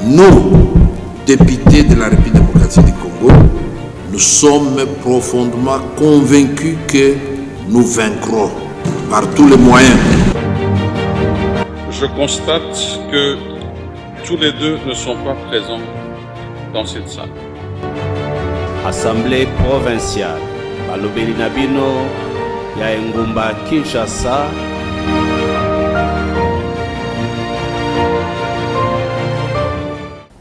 Nous, députés de la République démocratique du Congo, nous sommes profondément convaincus que nous vaincrons par tous les moyens. Je constate que tous les deux ne sont pas présents dans cette salle. Assemblée provinciale, balobeli na bino ya Engumba Kinshasa.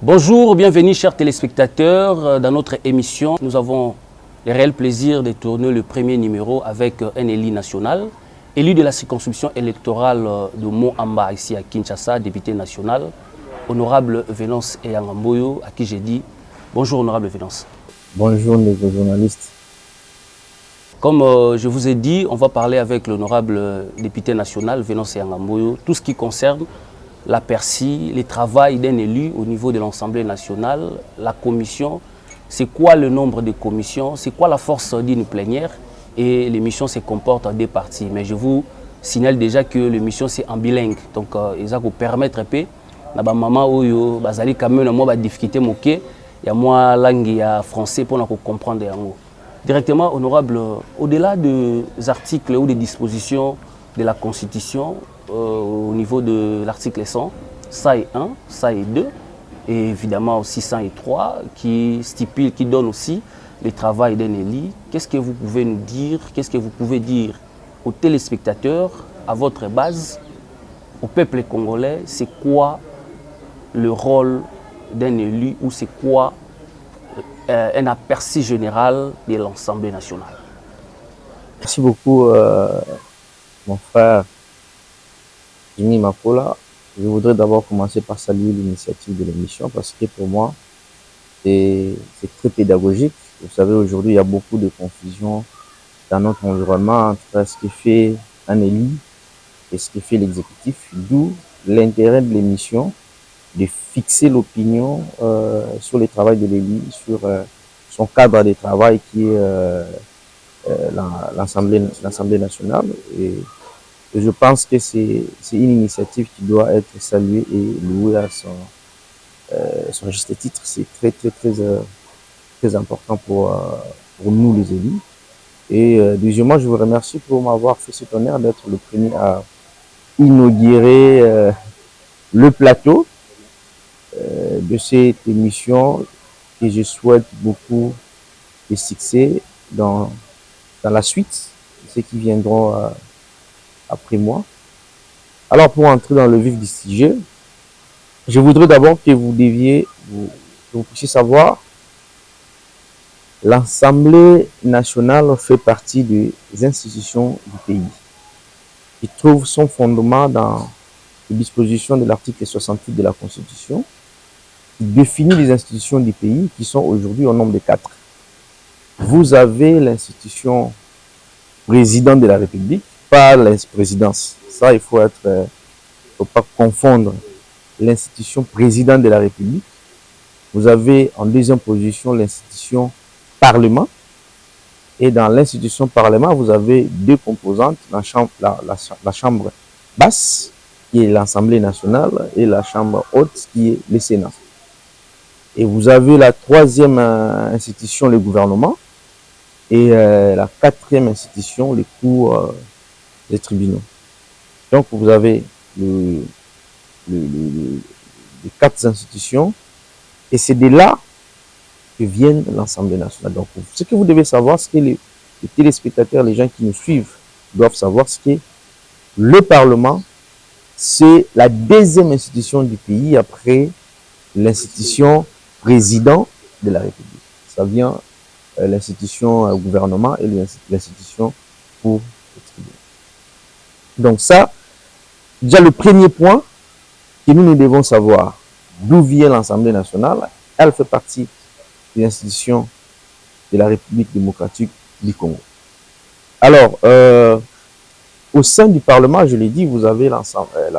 Bonjour, bienvenue chers téléspectateurs dans notre émission. Nous avons le réel plaisir de tourner le premier numéro avec un élu national, élu de la circonscription électorale de Moamba ici à Kinshasa, député national, honorable Venance Eyangamboyo, à qui j'ai dit bonjour honorable Venance. Bonjour les journalistes. Comme je vous ai dit, on va parler avec l'honorable député national Venance Eyangamboyo, tout ce qui concerne l'aperçu, le travail d'un élu au niveau de l'Assemblée nationale, la commission, c'est quoi le nombre de commissions, c'est quoi la force d'une plénière, et l'émission se comporte en deux parties. Mais je vous signale déjà que l'émission c'est en bilingue, donc ça vous permettre un peu, na ba maman oyo bazali quand même moi ba difficulté moké, il y a moi langue ya français pour comprendre yango. Directement honorable, au-delà des articles ou des dispositions de la Constitution, au niveau de l'article 100, ça est 1, ça est 2, et évidemment aussi 103 qui stipule, qui donne aussi le travail d'un élu. Qu'est-ce que vous pouvez nous dire, qu'est-ce que vous pouvez dire aux téléspectateurs, à votre base, au peuple congolais, c'est quoi le rôle d'un élu ou c'est quoi un aperçu général de l'Assemblée nationale? Merci beaucoup mon frère Jimmy Makola. Je voudrais d'abord commencer par saluer l'initiative de l'émission parce que pour moi, c'est très pédagogique. Vous savez, aujourd'hui, il y a beaucoup de confusion dans notre environnement entre ce que fait un élu et ce que fait l'exécutif, d'où l'intérêt de l'émission de fixer l'opinion sur le travail de l'élu, sur son cadre de travail qui est l'Assemblée nationale. Et je pense que c'est une initiative qui doit être saluée et louée à son juste titre. C'est très important pour nous les élus. Et deuxièmement, je vous remercie pour m'avoir fait cet honneur d'être le premier à inaugurer le plateau de cette émission que je souhaite beaucoup de succès dans la suite, ceux qui viendront après moi. Alors, pour entrer dans le vif du sujet, je voudrais d'abord que vous puissiez savoir, l'Assemblée nationale fait partie des institutions du pays. Il trouve son fondement dans les dispositions de l'article 68 de la Constitution, qui définit les institutions du pays, qui sont aujourd'hui au nombre de 4. Vous avez l'institution président de la République, pas la présidence. Ça, il faut pas confondre l'institution président de la République. Vous avez en deuxième position l'institution Parlement. Et dans l'institution Parlement, vous avez deux composantes, la chambre basse, qui est l'Assemblée nationale, et la chambre haute, qui est le Sénat. Et vous avez la troisième institution, le gouvernement, et la quatrième institution, les cours des tribunaux. Donc vous avez les 4 institutions, et c'est de là que viennent l'Assemblée nationale. Donc ce que vous devez savoir, c'est que les téléspectateurs, les gens qui nous suivent, doivent savoir ce que le Parlement, c'est la deuxième institution du pays après l'institution président de la République. Ça vient l'institution gouvernement et l'institution pour les tribunaux. Donc ça, déjà le premier point que nous devons savoir, d'où vient l'Assemblée nationale. Elle fait partie des institutions de la République démocratique du Congo. Alors, au sein du Parlement, je l'ai dit, vous avez la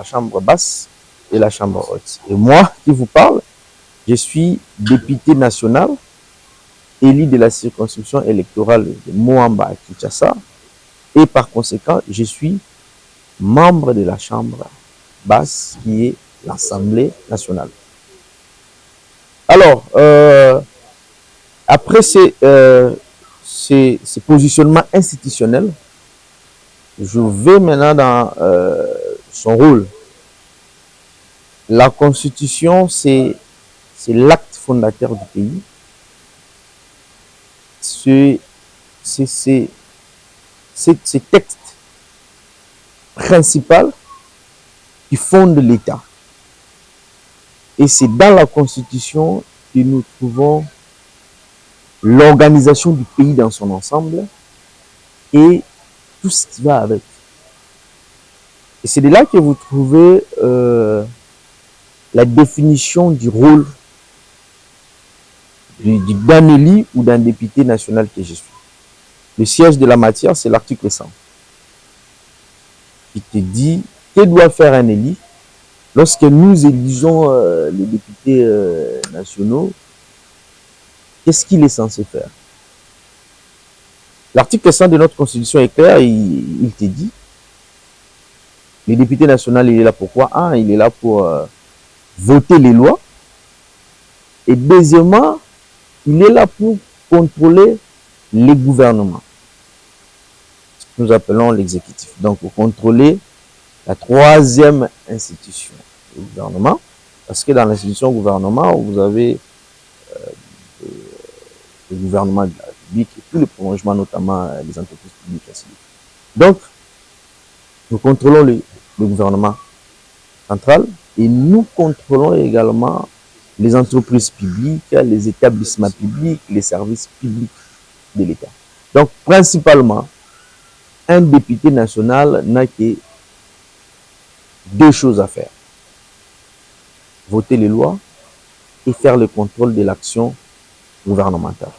chambre basse et la chambre haute. Et moi, qui vous parle, je suis député national, élu de la circonscription électorale de Moamba à Kinshasa, et par conséquent, je suis membre de la chambre basse qui est l'Assemblée nationale. Alors, après ces positionnements institutionnels, je vais maintenant dans son rôle. La Constitution, c'est l'acte fondateur du pays. C'est texte principal qui fonde l'État. Et c'est dans la Constitution que nous trouvons l'organisation du pays dans son ensemble et tout ce qui va avec. Et c'est de là que vous trouvez la définition du rôle d'un élu ou d'un député national que je suis. Le siège de la matière, c'est l'article 100. Qui te dit que doit faire un élu lorsque nous élisons les députés nationaux. Qu'est-ce qu'il est censé faire? L'article 100 de notre Constitution est clair, il te dit, le député national, il est là pour quoi? Un, il est là pour voter les lois. Et deuxièmement, il est là pour contrôler les gouvernements. Ce que nous appelons l'exécutif. Donc, pour contrôler la troisième institution, le gouvernement. Parce que dans l'institution gouvernement, vous avez le gouvernement de la République et tous les prolongements, notamment les entreprises publiques. Ainsi. Donc, nous contrôlons le gouvernement central et nous contrôlons également les entreprises publiques, les établissements publics, les services publics de l'État. Donc, principalement, un député national n'a que deux choses à faire. Voter les lois et faire le contrôle de l'action gouvernementale.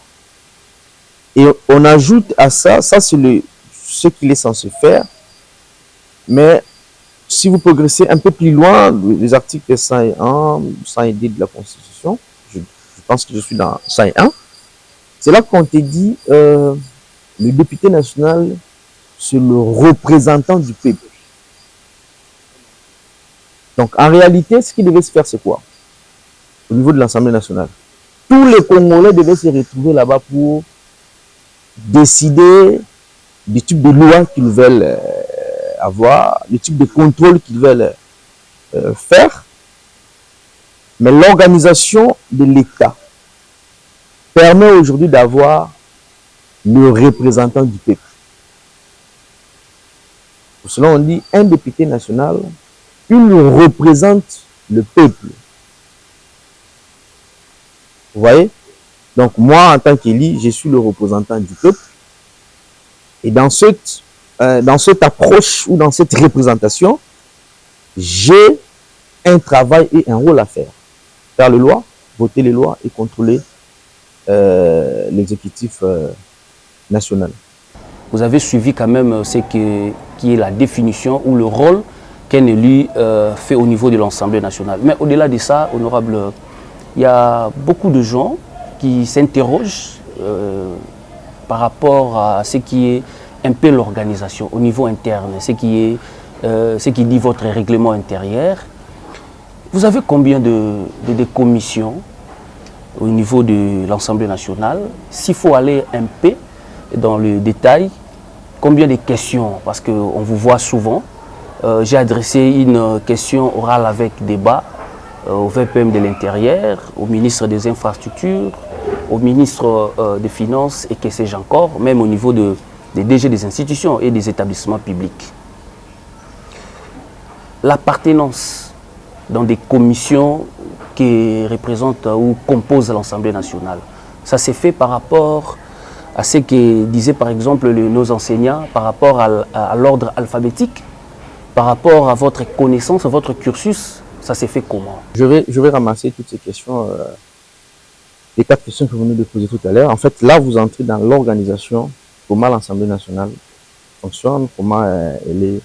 Et on ajoute à ça, c'est ce qu'il est censé faire, mais si vous progressez un peu plus loin, les articles 101, 102 de la Constitution, je pense que je suis dans 101, c'est là qu'on te dit le député national, c'est le représentant du peuple. Donc, en réalité, ce qui devait se faire, c'est quoi? Au niveau de l'Assemblée nationale. Tous les Congolais devaient se retrouver là-bas pour décider du type de loi qu'ils veulent avoir, le type de contrôle qu'ils veulent faire. Mais l'organisation de l'État permet aujourd'hui d'avoir le représentant du peuple. Pour cela, on dit un député national, il représente le peuple. Vous voyez? Donc moi, en tant qu'élu, je suis le représentant du peuple. Et dans cette approche ou dans cette représentation, j'ai un travail et un rôle à faire. Faire les lois, voter les lois et contrôler l'exécutif national. Vous avez suivi quand même ce qui est la définition ou le rôle qu'un élu fait au niveau de l'Assemblée nationale. Mais au-delà de ça, honorable, il y a beaucoup de gens qui s'interrogent par rapport à ce qui est un peu l'organisation au niveau interne, ce qui dit votre règlement intérieur. Vous avez combien de commissions au niveau de l'Assemblée nationale? S'il faut aller un peu dans le détail, combien de questions? Parce qu'on vous voit souvent. J'ai adressé une question orale avec débat au VPM de l'Intérieur, au ministre des Infrastructures, au ministre des Finances et que sais-je encore, même au niveau des DG des institutions et des établissements publics. L'appartenance dans des commissions qui représentent ou composent l'Assemblée nationale, ça s'est fait par rapport à ce que disaient par exemple nos enseignants, par rapport à l'ordre alphabétique, par rapport à votre connaissance, à votre cursus. Ça s'est fait comment? Je vais ramasser toutes ces questions, les 4 questions que vous venez de poser tout à l'heure. En fait, là, vous entrez dans l'organisation, comment l'Assemblée nationale fonctionne, comment elle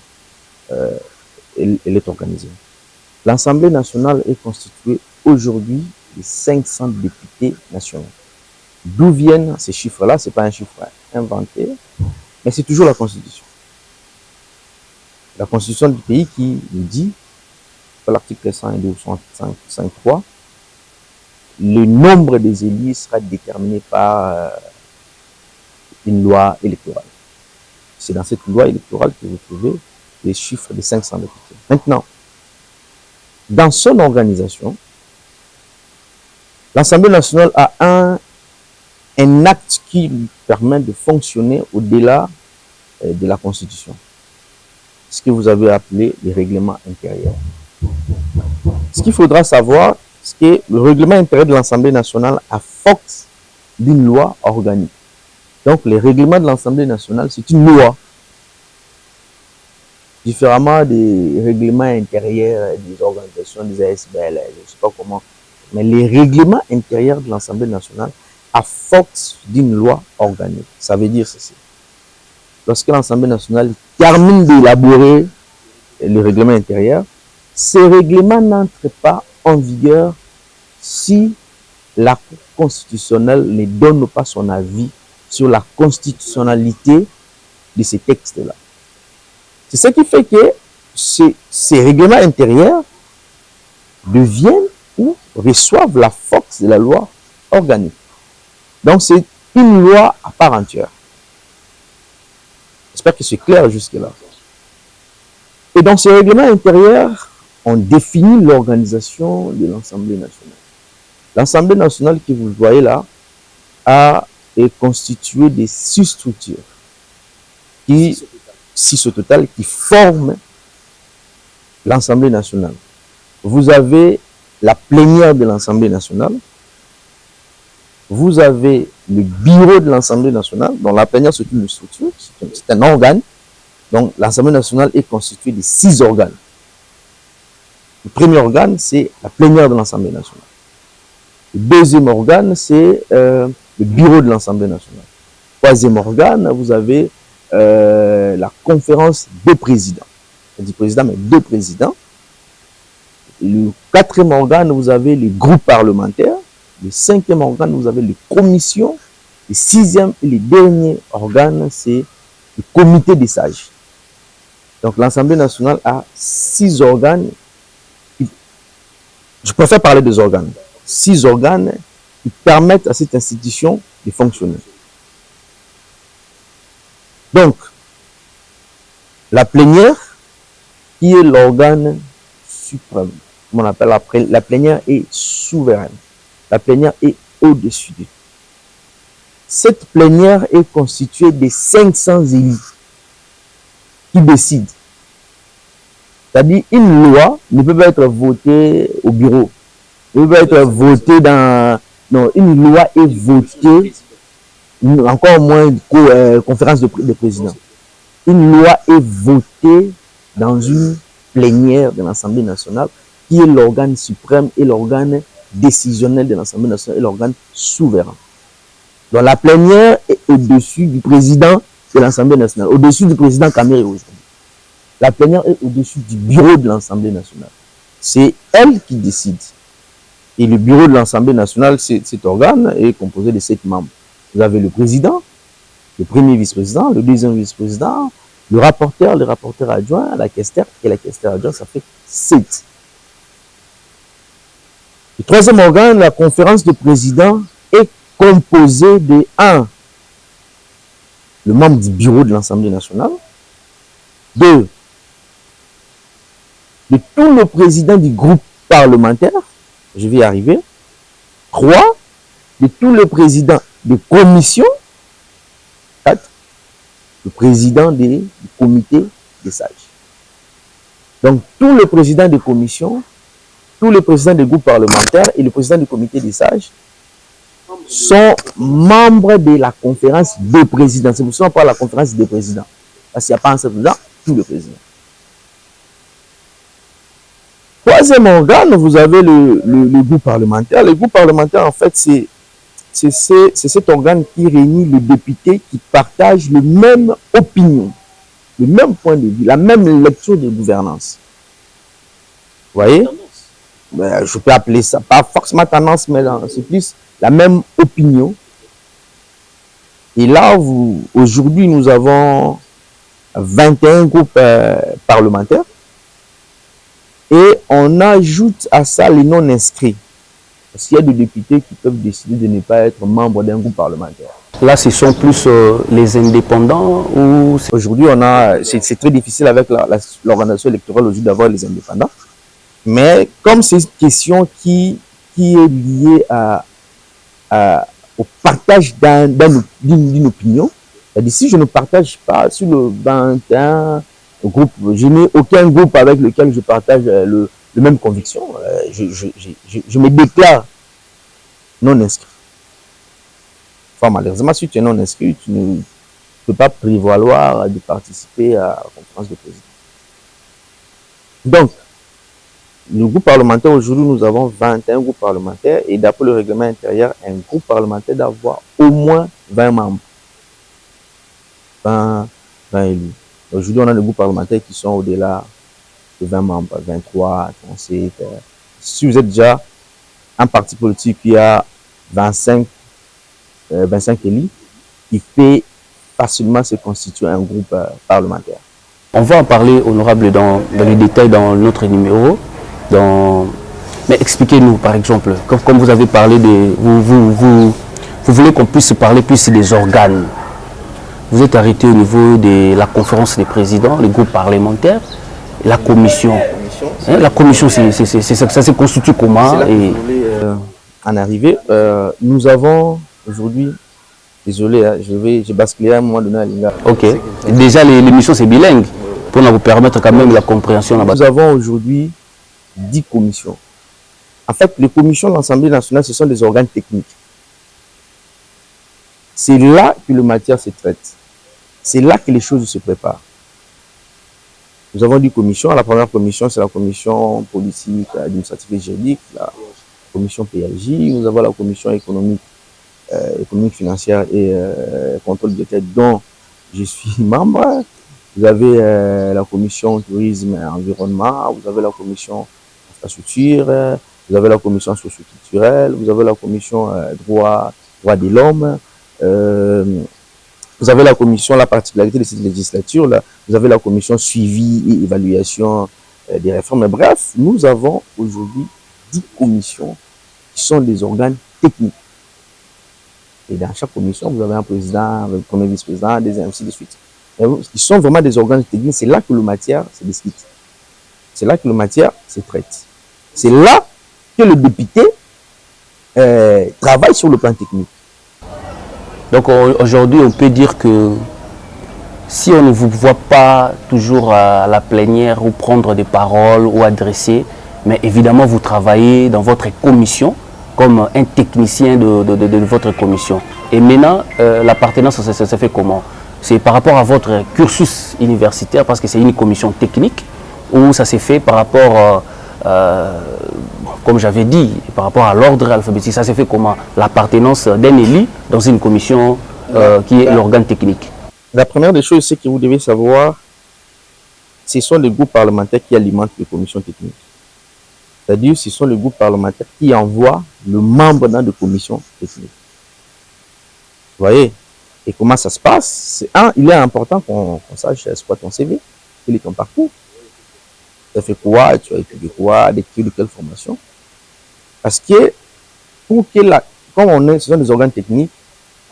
est organisée. L'Assemblée nationale est constituée aujourd'hui de 500 députés nationaux. D'où viennent ces chiffres-là? Ce n'est pas un chiffre inventé, mais c'est toujours la Constitution. La Constitution du pays qui nous dit, l'article 102 ou 105.3, le nombre des élus sera déterminé par une loi électorale. C'est dans cette loi électorale que vous trouvez les chiffres de 500 députés. Maintenant, dans son organisation, l'Assemblée nationale a un acte qui lui permet de fonctionner au-delà de la Constitution. Ce que vous avez appelé les règlements intérieurs. Ce qu'il faudra savoir, c'est que le règlement intérieur de l'Assemblée nationale a force d'une loi organique. Donc, les règlements de l'Assemblée nationale, c'est une loi. Différemment des règlements intérieurs des organisations, des ASBL, je ne sais pas comment. Mais les règlements intérieurs de l'Assemblée nationale a force d'une loi organique. Ça veut dire ceci. Lorsque l'Assemblée nationale termine d'élaborer le règlement intérieur, ces règlements n'entrent pas en vigueur si la Cour constitutionnelle ne donne pas son avis sur la constitutionnalité de ces textes-là. C'est ce qui fait que ces règlements intérieurs deviennent ou reçoivent la force de la loi organique. Donc c'est une loi à part entière. J'espère que c'est clair jusque-là. Et dans ces règlements intérieurs, on définit l'organisation de l'Assemblée nationale. L'Assemblée nationale que vous voyez là est constituée de 6 structures, 6 au total, qui forment l'Assemblée nationale. Vous avez la plénière de l'Assemblée nationale, vous avez le bureau de l'Assemblée nationale, dont la plénière c'est une structure, c'est un organe. Donc l'Assemblée nationale est constituée de 6 organes. Le premier organe, c'est la plénière de l'Assemblée nationale. Le deuxième organe, c'est le bureau de l'Assemblée nationale. Troisième organe, vous avez la conférence des présidents. Je dis président, mais 2 présidents. Le quatrième organe, vous avez les groupes parlementaires. Le cinquième organe, vous avez les commissions. Le sixième et le dernier organe, c'est le comité des sages. Donc l'Assemblée nationale a 6 organes. Je préfère parler des organes. 6 organes qui permettent à cette institution de fonctionner. Donc, la plénière, qui est l'organe suprême, comme on appelle la plénière, est souveraine. La plénière est au-dessus d'eux. Cette plénière est constituée de 500 élus qui décident. C'est-à-dire, une loi ne peut pas être votée au bureau. Ne peut pas être votée dans... Non, une loi est votée, encore moins une conférence de présidents. Une loi est votée dans une plénière de l'Assemblée nationale, qui est l'organe suprême et l'organe décisionnel de l'Assemblée nationale et l'organe souverain. Donc la plénière est au-dessus du président de l'Assemblée nationale, au-dessus du président Kamere aujourd'hui. La plénière est au-dessus du bureau de l'Assemblée nationale. C'est elle qui décide. Et le bureau de l'Assemblée nationale, cet organe est composé de 7 membres. Vous avez le président, le premier vice-président, le deuxième vice-président, le rapporteur adjoint, la questeur et la questeur adjoint, ça fait 7. Le troisième organe, la conférence de présidents, est composée de 1. Le membre du bureau de l'Assemblée nationale. 2. De tout le président du groupe parlementaire. Je vais y arriver. 3. De tous les présidents de commission. 4. Le président du comité des sages. Donc, tous les présidents de commission, tous les présidents des groupes parlementaires et le président du comité des sages sont membres de la conférence des présidents. C'est pour ça qu'on parle de la conférence des présidents. Parce qu'il n'y a pas un seul président, tous les présidents. Troisième organe, vous avez le groupe parlementaire. Le groupe parlementaire, en fait, c'est cet organe qui réunit les députés qui partagent la même opinion, le même point de vue, la même lecture de gouvernance. Vous voyez? Je peux appeler ça, pas forcément tendance, mais c'est plus la même opinion. Et là, aujourd'hui, nous avons 21 groupes parlementaires. Et on ajoute à ça les non-inscrits. Parce qu'il y a des députés qui peuvent décider de ne pas être membres d'un groupe parlementaire. Là, ce sont plus les indépendants ou... Aujourd'hui, c'est très difficile avec l'organisation électorale aujourd'hui d'avoir les indépendants. Mais comme c'est une question qui est liée au partage d'une opinion, c'est-à-dire si je ne partage pas sur le 21 groupe, je n'ai aucun groupe avec lequel je partage le même conviction, je me déclare non inscrit. Enfin, malheureusement, si tu es non inscrit, tu ne peux pas prévaloir de participer à la conférence de président. Donc, le groupe parlementaire, aujourd'hui, nous avons 21 groupes parlementaires et d'après le règlement intérieur, un groupe parlementaire doit avoir au moins 20 membres. 20 élus. Aujourd'hui, on a des groupes parlementaires qui sont au-delà de 20 membres, 23, 37. Si vous êtes déjà un parti politique qui a 25 élus, il peut facilement se constituer un groupe parlementaire. On va en parler, honorable, dans les détails dans notre numéro. Mais expliquez-nous, par exemple, comme vous avez parlé vous voulez qu'on puisse parler plus des organes. Vous êtes arrêté au niveau de la conférence des présidents, les groupes parlementaires, la commission. La commission, ça se constitue comment? C'est là que je voulais en arriver. Nous avons aujourd'hui, désolé, j'ai basculé à un moment donné à l'INGA. Ok. Déjà, l'émission, c'est bilingue, pour vous permettre quand même la compréhension. Nous avons aujourd'hui 10 commissions. En fait, les commissions de l'Assemblée nationale, ce sont des organes techniques. C'est là que le matière se traite. C'est là que les choses se préparent. Nous avons 10 commissions. La première commission, c'est la commission politique, administrative et juridique, la commission PLJ. Nous avons la commission économique, financière et contrôle budgétaire dont je suis membre. Vous avez la commission tourisme et environnement. Vous avez la commission infrastructure. Vous avez la commission socio-culturelle. Vous avez la commission droit de l'homme. Vous avez la commission, la particularité de cette législature, là, vous avez la commission suivi et évaluation des réformes. Mais bref, nous avons aujourd'hui 10 commissions qui sont des organes techniques. Et dans chaque commission, vous avez un président, un premier vice-président, des ainsi de suite. Ils sont vraiment des organes techniques. C'est là que le matière se discute. C'est là que le matière se traite. C'est là que le député travaille sur le plan technique. Donc aujourd'hui, on peut dire que si on ne vous voit pas toujours à la plénière ou prendre des paroles ou adresser, mais évidemment vous travaillez dans votre commission comme un technicien de votre commission. Et maintenant, l'appartenance, ça fait comment? C'est par rapport à votre cursus universitaire, parce que c'est une commission technique, ou ça s'est fait par rapport, comme j'avais dit, par rapport à l'ordre alphabétique? Ça s'est fait comment? L'appartenance d'un élu dans une commission qui est l'organe technique. La première des choses, c'est que vous devez savoir, ce sont les groupes parlementaires qui alimentent les commissions techniques. C'est-à-dire, ce sont les groupes parlementaires qui envoient le membre dans des commissions techniques. Vous voyez? Et comment ça se passe? Il est important qu'on sache c'est quoi ton CV, quel est ton parcours. Tu as fait quoi, tu as étudié quoi, de quelle formation. Parce que, comme ce sont des organes techniques,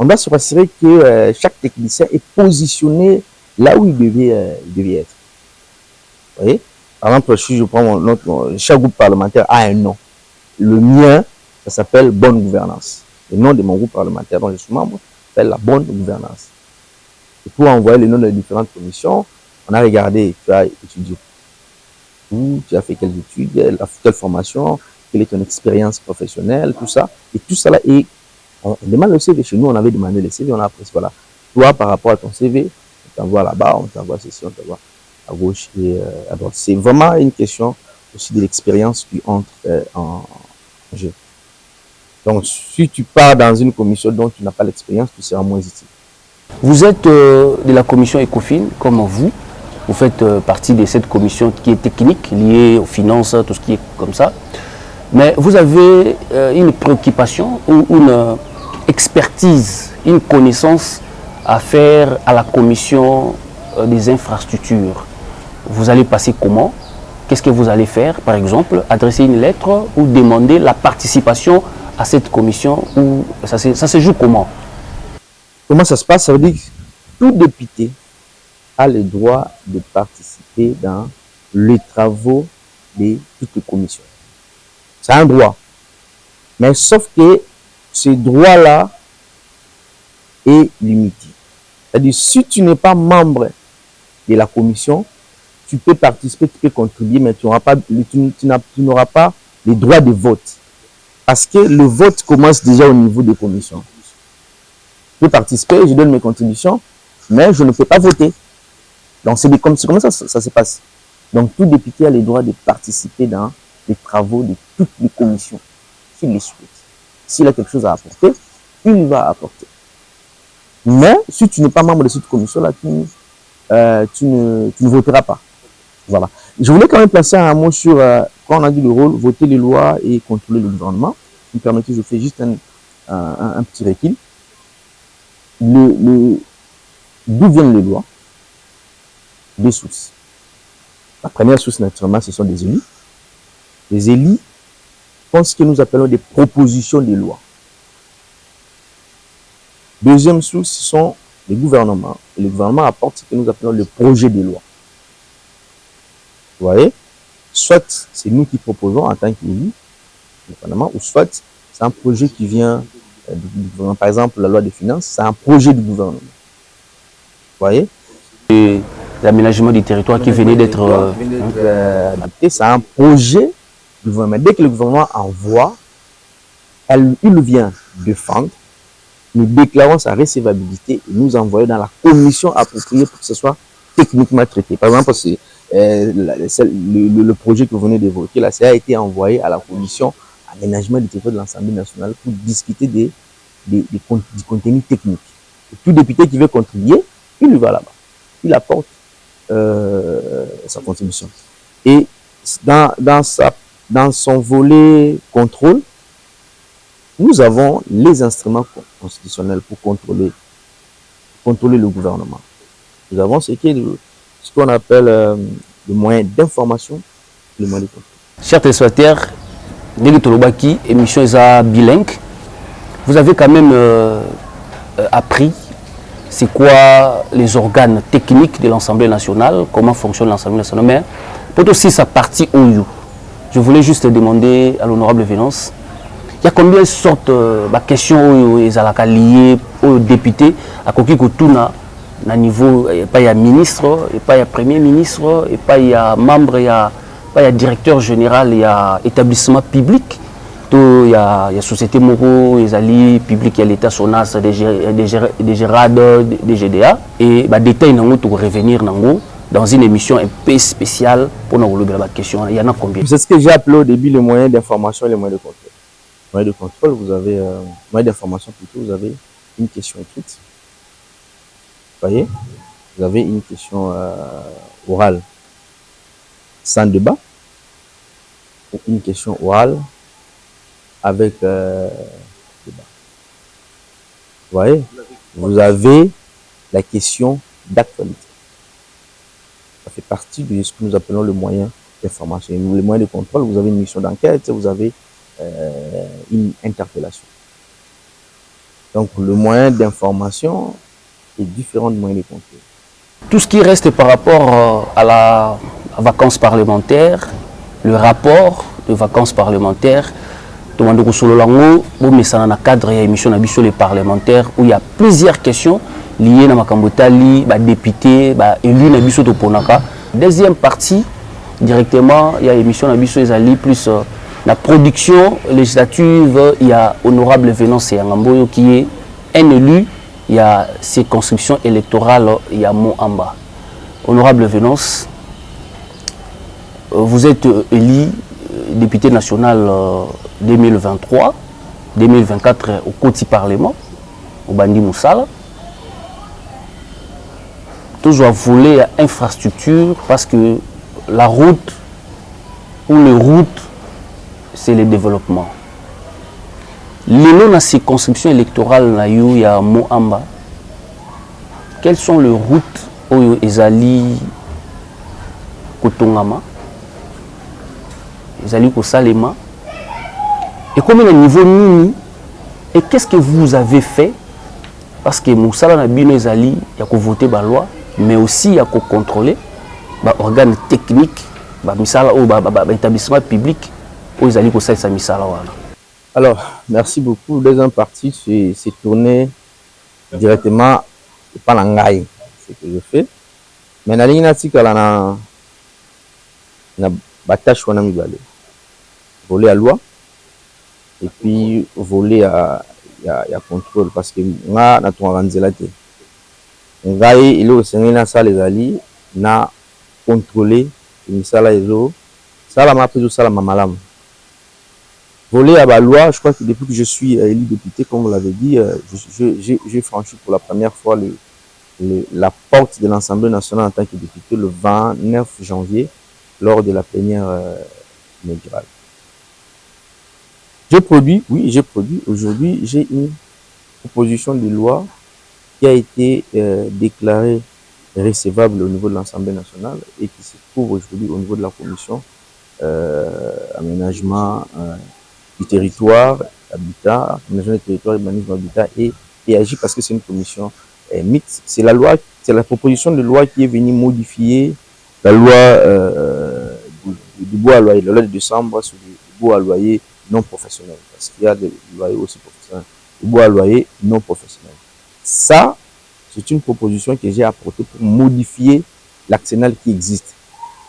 on doit se rassurer que chaque technicien est positionné là où il devait être. Vous voyez? Par exemple, si je prends chaque groupe parlementaire a un nom. Le mien, ça s'appelle Bonne Gouvernance. Le nom de mon groupe parlementaire dont je suis membre s'appelle la Bonne Gouvernance. Et pour envoyer les noms des différentes commissions, on a regardé, tu as étudié où, tu as fait quelles études, quelle formation, quelle est ton expérience professionnelle, tout ça. Et tout ça là, et on demande le CV. Chez nous, on avait demandé le CV, on a appris, voilà. Toi, par rapport à ton CV, on t'envoie là-bas, on t'envoie ceci, on t'envoie à gauche et à droite. C'est vraiment une question aussi de l'expérience qui entre en jeu. Donc, si tu pars dans une commission dont tu n'as pas l'expérience, tu seras moins utile. Vous êtes de la commission ECOFIN, comme vous. Vous faites partie de cette commission qui est technique, liée aux finances, tout ce qui est comme ça. Mais vous avez une préoccupation ou une expertise, une connaissance à faire à la commission des infrastructures. Vous allez passer comment? qu'est-ce que vous allez faire? Par exemple, adresser une lettre ou demander la participation à cette commission, ou ça se joue comment? Comment ça se passe? Ça veut dire que tout député a le droit de participer dans les travaux de toutes les commissions. C'est un droit. Mais sauf que ce droit-là est limité. C'est-à-dire, si tu n'es pas membre de la commission, tu peux participer, tu peux contribuer, mais tu n'auras pas le droit de vote. Parce que le vote commence déjà au niveau des commissions. Je peux participer, je donne mes contributions, mais je ne peux pas voter. Donc, c'est comme ça se passe. Donc, tout député a le droit de participer dans les travaux de toutes les commissions, s'il les souhaite. S'il a quelque chose à apporter, il va apporter. Mais, si tu n'es pas membre de cette commission-là, tu ne voteras pas. Voilà. Je voulais quand même placer un mot sur, quand on a dit le rôle, voter les lois et contrôler le gouvernement. Si vous me permettez, je fais juste un petit recul. D'où viennent les lois? Deux sources. La première source, naturellement, ce sont des élus. Les élus font ce que nous appelons des propositions de loi. Deuxième source, ce sont les gouvernements. Et le gouvernement apporte ce que nous appelons le projet de loi. Vous voyez? Soit c'est nous qui proposons en tant qu'élus, le gouvernement, ou soit c'est un projet qui vient du gouvernement. Par exemple, la loi des finances, c'est un projet du gouvernement. Vous voyez? L'aménagement du territoire qui venait d'être adapté, c'est un projet du gouvernement. Dès que le gouvernement envoie, il vient défendre, nous déclarons sa recevabilité et nous envoyons dans la commission appropriée pour que ce soit techniquement traité. Par exemple, le projet que vous venez d'évoquer, là, ça a été envoyé à la commission aménagement du territoire de l'Assemblée nationale pour discuter du contenu technique. Et tout député qui veut contribuer, il va là-bas. Il apporte sa contribution. Et dans son volet contrôle, nous avons les instruments constitutionnels pour contrôler le gouvernement. Nous avons ce qu'on appelle le moyen d'information, le moyen de contrôle. Chers téléspectateurs, Ndenge Tolobaki, émission Isa bilingue, vous avez quand même appris c'est quoi les organes techniques de l'Assemblée nationale, comment fonctionne l'Assemblée nationale. Mais pour aussi sa partie OU, je voulais juste demander à l'honorable Vénance, il y a combien de sortes de questions liées aux députés à Kokikotuna à niveau, il y a ministre, il y a premier ministre, il y a membre, il y a directeur général, il y a établissement public. Il y a société Moro, les alliés publics, il y a l'État SONAS, des GERAD, des GDA. Et détail, pour revenir dans une émission un peu spéciale pour nous relever la question. Il y en a combien? C'est ce que j'ai appelé au début les moyens d'information et les moyens de contrôle. Moyens de contrôle, vous avez, moyens d'information plutôt, vous avez une question écrite. Vous voyez? Vous avez une question orale sans débat, ou une question orale avec débat. Vous voyez? Vous avez la question d'actualité. Ça fait partie de ce que nous appelons le moyen d'information. Le moyen de contrôle, vous avez une mission d'enquête, vous avez une interpellation. Donc le moyen d'information est différent du moyen de contrôle. Tout ce qui reste par rapport à la vacances parlementaires, le rapport de vacances parlementaires, tout le monde solo lango, mais ça dans le cadre de l'émission les parlementaires où il y a plusieurs questions liées à Makambotali, député, élu na biso to ponaka. Deuxième partie, directement, il y a l'émission Nabiso Ezali plus la production législative, il y a honorable Vénance Yangamboyo qui est un élu, il y a ses conscriptions électorales, il y a Moamba. Honorable Vénance, vous êtes élu député national 2023, 2024 au Koti Parlement, au Bandi Moussala. Toujours voler à infrastructure parce que la route ou les routes, c'est le développement. Dans ces constructions électorales, il y a Moamba. Quelles sont les routes où Ezali Kotongama ezali kosalema et comme le niveau nini et qu'est-ce que vous avez fait parce que mosala na bino ezali ya ko voter ba loi mais aussi ya ko contrôler ba organe technique ba misala ou ba établissement public ou ezali ko salisa misala wana. Alors, merci beaucoup. Deuxième partie, c'est tourné directement par l'angaï, ce que je fais. Mais na ligne natikala na batache wana mibale. Voler à loi et puis voler à contrôle parce que nga na tonganzela te. Ngai ilo sengena sala ezali na contrôler misala ezo sala ma prise sala malamu. Voler à la loi, je crois que depuis que je suis élu député, comme vous l'avez dit, j'ai franchi pour la première fois la porte de l'Assemblée nationale en tant que député le 29 janvier lors de la plénière inaugurale. J'ai produit. Aujourd'hui, j'ai une proposition de loi qui a été déclarée recevable au niveau de l'Assemblée nationale et qui se trouve aujourd'hui au niveau de la commission aménagement du territoire, habitat, aménagement du territoire, urbanisme, habitat et agit parce que c'est une commission mixte. C'est la loi, c'est la proposition de loi qui est venue modifier la loi du bois à loyer, la loi de décembre sur le bois à loyer non professionnel, parce qu'il y a des loyers aussi professionnels, le bois à loyer non professionnel. Ça, c'est une proposition que j'ai apportée pour modifier l'arsenal qui existe.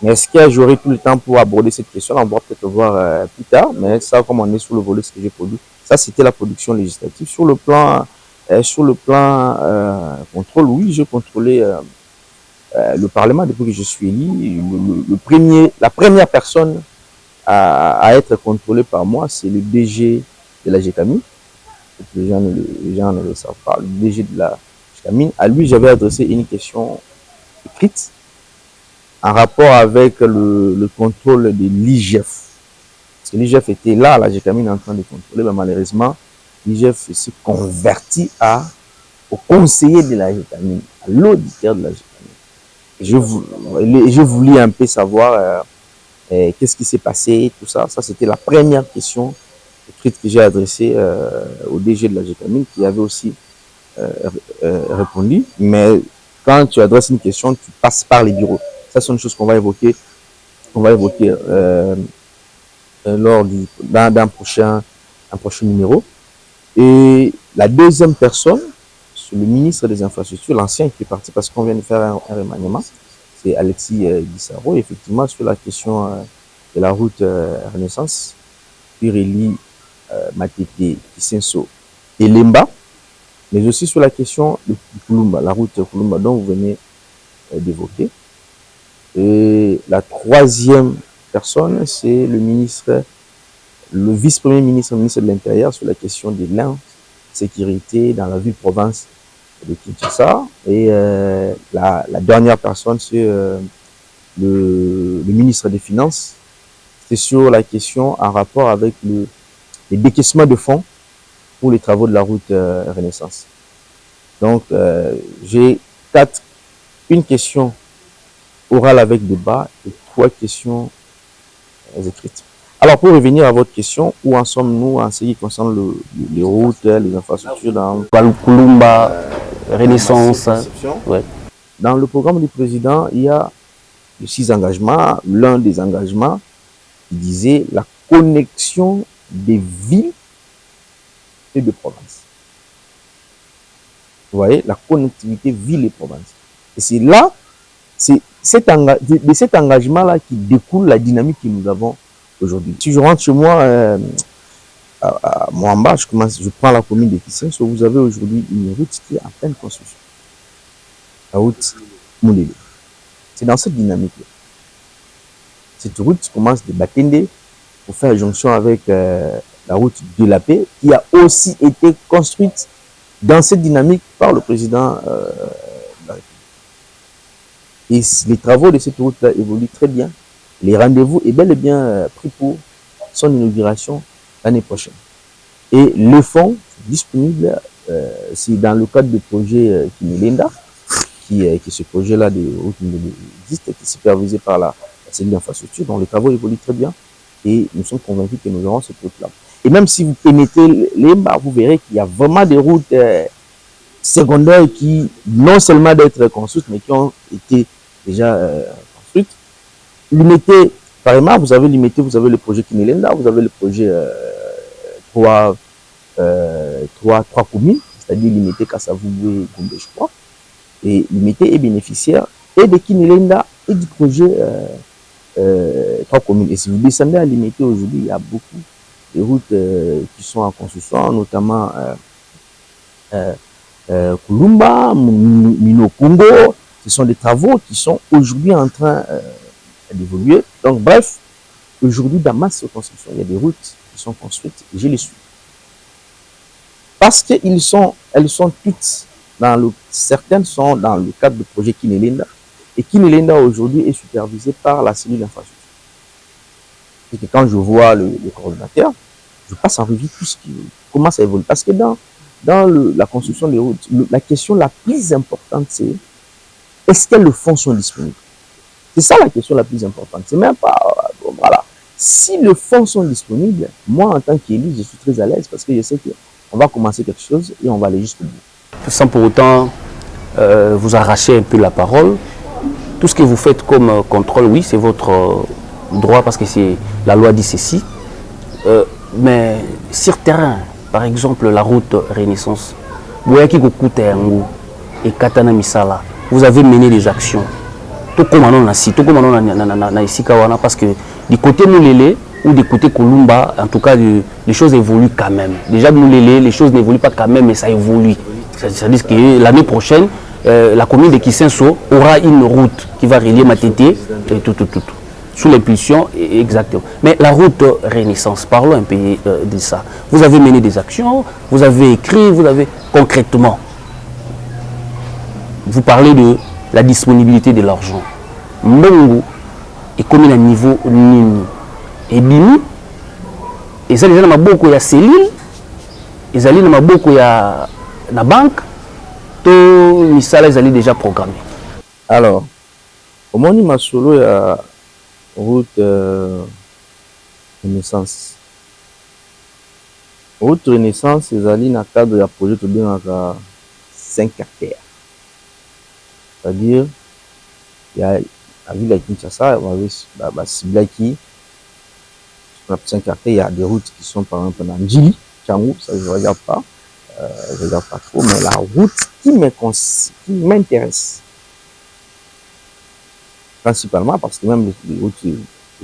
Mais est-ce que j'aurai tout le temps pour aborder cette question? On va peut-être voir plus tard, mais ça, comme on est sur le volet, ce que j'ai produit, ça c'était la production législative. Sur le plan contrôle, oui, j'ai contrôlé le Parlement depuis que je suis élu. La première personne à être contrôlée par moi, c'est le DG de la GECAMI. Les gens ne le savent pas. Le DG de la GECAMI, à lui, j'avais adressé une question écrite en rapport avec le contrôle de l'IGF. Parce que l'IGF était là, la GECAMI en train de contrôler, mais malheureusement, l'IGF s'est converti au conseiller de la GECAMI, à l'auditeur de la GECAMI. Je voulais un peu savoir qu'est-ce qui s'est passé, tout ça. Ça, c'était la première question écrite que j'ai adressée au DG de la GECAMI, qui avait aussi répondu. Mais quand tu adresses une question, tu passes par les bureaux. Ça, c'est une chose qu'on va évoquer lors d'un prochain numéro. Et la deuxième personne, c'est le ministre des Infrastructures, l'ancien qui est parti parce qu'on vient de faire un remaniement, c'est Alexis Guissaro. Effectivement, sur la question de la route Renaissance, qui relie Matete, Kisenso et Lemba, mais aussi sur la question de Kulumba, la route Kulumba dont vous venez d'évoquer. Et la troisième personne, c'est le vice-premier ministre, le ministre de l'Intérieur, sur la question de l'insécurité dans la ville-province de Kinshasa. Et la dernière personne, c'est le ministre des Finances. C'est sur la question en rapport avec les décaissements de fonds pour les travaux de la route Renaissance. Donc, j'ai une question orale avec débat et 3 questions écrites. Alors, pour revenir à votre question, où en sommes-nous en ce qui concerne les routes, les infrastructures dans Kulumba, Renaissance. Ouais. Dans le programme du président, il y a 6 engagements. L'un des engagements qui disait la connexion des villes et de provinces. Vous voyez, la connectivité ville et province. Et c'est là, c'est de cet engagement-là qui découle la dynamique que nous avons aujourd'hui. Si je rentre chez moi à Moamba, je prends la commune de Kisenso, vous avez aujourd'hui une route qui est en pleine construction. La route Moulele. C'est dans cette dynamique-là. Cette route commence de Batende pour faire jonction avec la route de la paix, qui a aussi été construite dans cette dynamique par le président de la République. Et les travaux de cette route-là évoluent très bien. Les rendez-vous est bel et bien pris pour son inauguration l'année prochaine. Et le fonds disponible, c'est dans le cadre du projet Kimilenda, qui ce projet-là de route existe, qui est supervisé par la cellule d'infrastructure, dont les travaux évoluent très bien. Et nous sommes convaincus que nous aurons cette route-là. Et même si vous pénétrez l'Emba, vous verrez qu'il y a vraiment des routes secondaires qui, non seulement d'être construites, mais qui ont été déjà construites. Limité, carrément, vous avez le projet Kinelenda, vous avez le projet 3 communes, c'est-à-dire limité Kassavoué, Gombe, je crois. Et limité est bénéficiaire et de Kinelenda et du projet 3 communes. Et si vous descendez à limité aujourd'hui, il y a beaucoup de routes qui sont en construction, notamment Kulumba, Mino Congo. Ce sont des travaux qui sont aujourd'hui en train d'évoluer. Donc bref, aujourd'hui dans ma circonscription, il y a des routes qui sont construites et je les suis. Parce qu'elles sont toutes, certaines sont dans le cadre du projet Kinelenda. Et Kinelenda aujourd'hui est supervisé par la cellule infrastructure. Et que quand je vois le coordinateur, je passe en revue tout ce qui commence à évoluer. Parce que dans la construction des routes, la question la plus importante, c'est est-ce que les fonds sont disponibles? C'est ça la question la plus importante. C'est même pas, bon, voilà. Si les fonds sont disponibles, moi en tant qu'élu, je suis très à l'aise parce que je sais qu'on va commencer quelque chose et on va aller jusqu'au bout. Sans pour autant vous arracher un peu la parole, tout ce que vous faites comme contrôle, oui, c'est votre droit parce que la loi dit ceci. Mais sur terrain, par exemple, la route Renaissance, et Katana Misala, vous avez mené des actions. Tout comme on a ici, parce que du côté Moulélé ou du côté Kolumba, en tout cas, les choses évoluent quand même. Déjà, Moulélé, les choses n'évoluent pas quand même, mais ça évolue. C'est-à-dire que l'année prochaine, la commune de Kisenso aura une route qui va relier Matete et tout. Sous l'impulsion, exactement. Mais la route Renaissance, parlons un peu de ça. Vous avez mené des actions, vous avez écrit, vous avez concrètement. Vous parlez de la disponibilité de l'argent. Mbongo est comme à niveau nini. Et bimi, et ça déjà dans ma beaucoup il y a cellule, ils allaient dans ma beaucoup il y a la banque, tout misala ils allaient déjà programmé. Alors, au moment où ma solo il y a route Renaissance. Route Renaissance, ils allaient dans le cadre de projet de 5 caractères. C'est-à-dire, il y a la ville de Kinshasa, il y a Siblaki, 5 caractères, il y a des routes qui sont par exemple dans Ndjili, Tchangou, ça je ne regarde pas, trop, mais la route qui m'intéresse, principalement, parce que même les routes de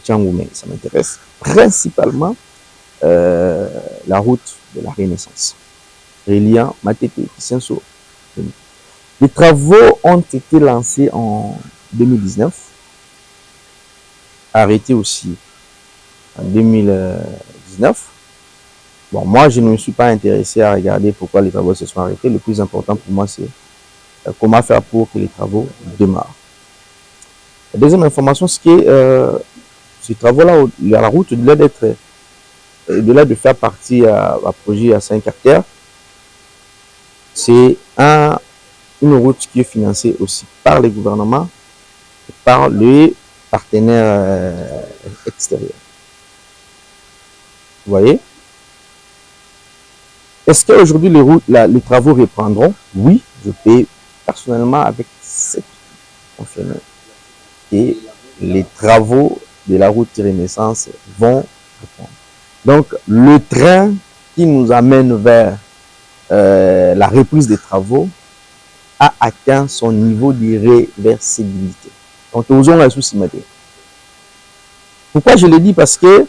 Tchangou, mais ça m'intéresse, principalement la route de la Renaissance, reliant Matete, Kisenso. Les travaux ont été lancés en 2019, arrêtés aussi en 2019. Bon, moi, je ne me suis pas intéressé à regarder pourquoi les travaux se sont arrêtés. Le plus important pour moi, c'est comment faire pour que les travaux démarrent. La deuxième information, c'est que ces travaux-là, la route, au-delà de faire partie à projet à 5 hectares, c'est une route qui est financée aussi par les gouvernements et par les partenaires extérieurs. Vous voyez? Est-ce qu'aujourd'hui les travaux reprendront? Oui, je peux personnellement avec cette confiance et les travaux de la route Renaissance vont reprendre. Donc le train qui nous amène vers la reprise des travaux a atteint son niveau de réversibilité. Donc, nous avons un souci maintenant. Pourquoi je le dis? Parce que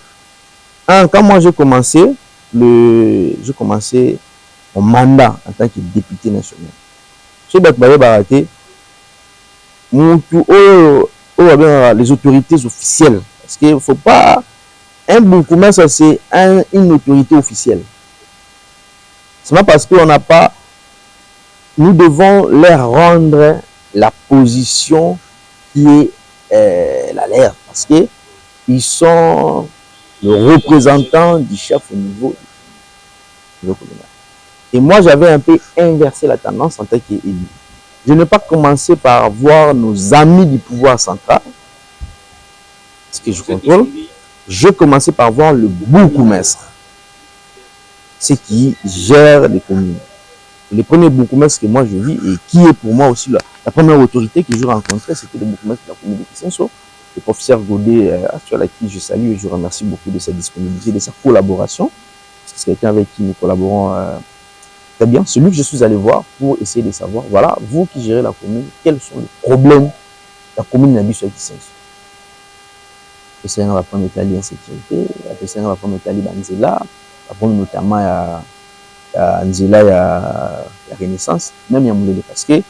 quand moi j'ai commencé mon mandat en tant que député national. Chez Bakbaye Baraté, les autorités officielles. Parce qu'il ne faut pas. Un bon commerce, c'est une autorité officielle. C'est pas parce qu'on n'a pas. Nous devons leur rendre la position qui est la leur. Parce qu'ils sont le représentant du chef au niveau communal. Et moi, j'avais un peu inversé la tendance en tant qu'élu. Je n'ai pas commencé par voir nos amis du pouvoir central, ce que je contrôle, je commençais par voir le bourgmestre, ceux qui gèrent les communes. Les premiers bourgmestres que moi je vis et qui est pour moi aussi la première autorité que je rencontrais, c'était le bourgmestre de la commune de Kisenso, le professeur Godet, actuel à qui je salue et je remercie beaucoup de sa disponibilité, de sa collaboration. C'est quelqu'un avec qui nous collaborons très bien. Celui que je suis allé voir pour essayer de savoir, voilà, vous qui gérez la commune, quels sont les problèmes de la commune d'Abisso à Kisenso. Le Seigneur va prendre l'Italie en sécurité, le Seigneur va prendre l'Italie Banzela, va prendre notamment Nzela, il y a Renaissance, même il y a Moulele, parce que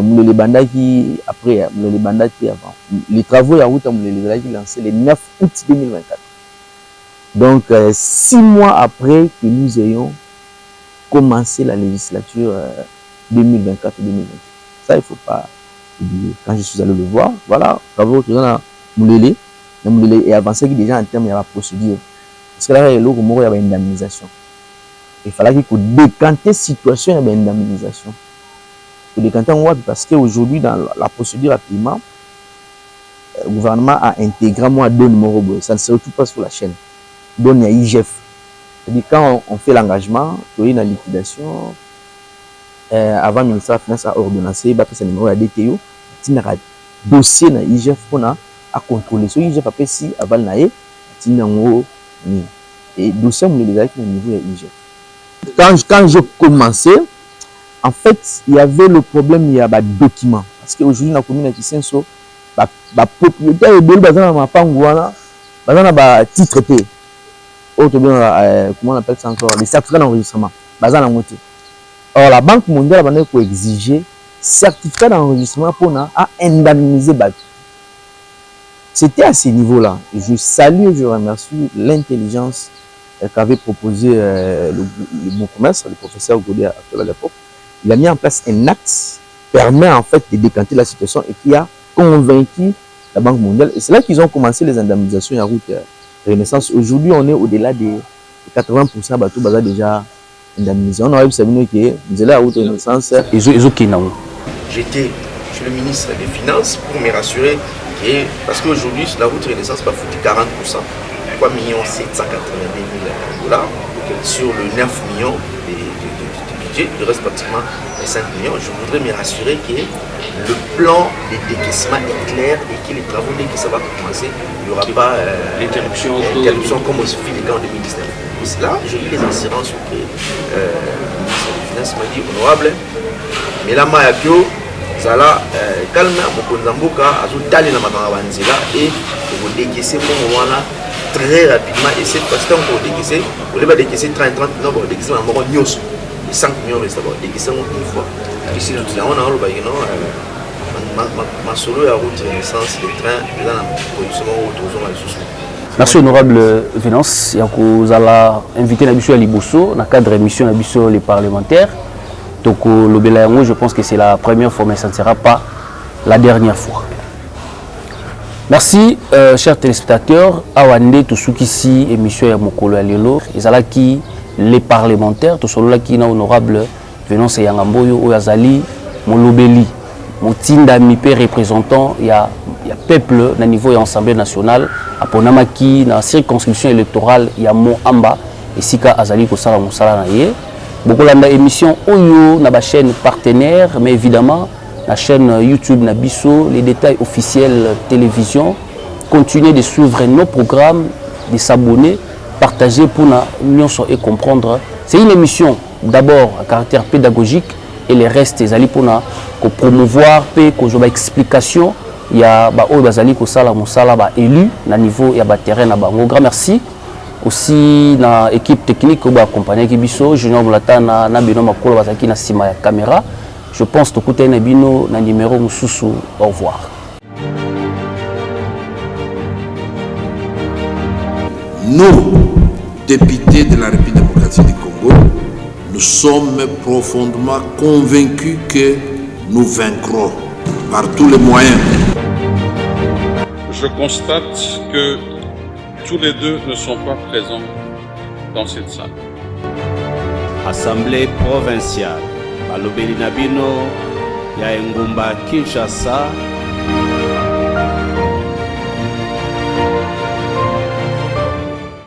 Moulele Banda qui, après, Moulele Banda qui avant, les travaux de la route à Moulele Banda qui lancé le 9 août 2024. Donc, 6 mois après que nous ayons commencé la législature 2024-2028. Ça, il ne faut pas oublier. Quand je suis allé le voir, voilà, travaux qui sont à Moulele est avancé déjà en termes de la procédure. Parce que là, il y a une indemnisation. Il fallait qu'il décante la situation de l'indemnisation. Il décante parce qu'aujourd'hui, dans la procédure à paiement, le gouvernement a intégré moi deux numéros. Ça ne se retrouve pas sur la chaîne. Donc, il y a IGF. C'est-à-dire quand on fait l'engagement, il y a une liquidation. Avant, le ministère de la Finance a ordonnancé, il y a un numéro à DTO. Il y a un dossier dans IGF qu'on a à contrôler. Ce IGF a fait si avant naïe, il y a un et dossier on les a qui au niveau de IGF. Quand j'ai commencé, en fait, il y avait le problème, il y a des documents. Parce qu'aujourd'hui, dans la commune de Kisenso, la propriétaire est bonne, ma pangouana, a titre T. Comment on appelle ça encore? Les certificats d'enregistrement. Or, la Banque mondiale a exigé certificat d'enregistrement pour indemniser. C'était à ce niveau-là. Je salue et je remercie l'intelligence qu'avait proposé le bourgmestre, le professeur Godet à l'époque. Il a mis en place un acte qui permet en fait de décanter la situation et qui a convaincu la Banque mondiale. Et c'est là qu'ils ont commencé les indemnisations en route Renaissance. Aujourd'hui, on est au-delà de 80% de tout bazar déjà indemnisé. On aurait savoir que nous allons à route Renaissance. J'étais chez le ministre des Finances pour me rassurer que, parce qu'aujourd'hui, la route Renaissance va foutre 40%, 3 782 000 $ sur le 9 millions de budget, il reste pratiquement 5 millions. Je voudrais me rassurer que le plan de décaissement est clair et que les travaux, dès que ça va commencer, il n'y aura pas d'interruption comme au suffit des cas en 2019. Et là, j'ai eu les assurances que le ministre des Finances m'a dit honorable, mais là, Mayakio, Zala, calme, Mokonzamboka, Azutali na Matangabanzela et vous décaissez pour moi là très rapidement. Et cette fois-ci, on va décaisser, on va décaisser 30 non, on va décaisser un moment nyos. 5 millions de d'abord, décaisser une fois. Ici, on a le bail, non, ma solo à route Renaissance, les trains, dans la production, autour de la. Merci honorable Venance, vous allez inviter Nabisso à Liboso, dans le cadre de l'émission Nabisso les parlementaires. Donc le Bélayango, je pense que c'est la première fois, mais ça ne sera pas la dernière fois. Merci, chers téléspectateurs. Awande, tout ce qui ici, émission ya Mokolo Alelo, et les parlementaires, tout ce qui est honorable Venance Yangamboyo, Oyazali, Molobeli, Motinda Mipé représentant, il y a peuple au niveau de l'Assemblée nationale, à Ponamaki, dans la circonscription électorale, il y a Mo Amba, et Sika Azali Kosala Moussala Naye. Beaucoup d'émissions Oyo, na chaîne partenaire, mais évidemment, la chaîne YouTube Nabisso, les détails officiels télévision. Continuez de suivre nos programmes, de s'abonner, partager pour nous et comprendre. C'est une émission d'abord à caractère pédagogique et les restes des alliés pour nous promouvoir, pour que explication. Il y a Bazali Kosala Moussala élu na niveau il y a terrain na bango. Grand merci. Aussi na équipe technique qui accompagné Kibiso, Junior Mulatana na Bino Makolo bazaki na sima ya caméra. Je pense que tout est bino na numéro mususu. Au revoir. Nous, députés de la République démocratique du Congo, nous sommes profondément convaincus que nous vaincrons par tous les moyens. Je constate que tous les deux ne sont pas présents dans cette salle. Assemblée provinciale, Balobeli Nabino, ya Ngumba Kinshasa,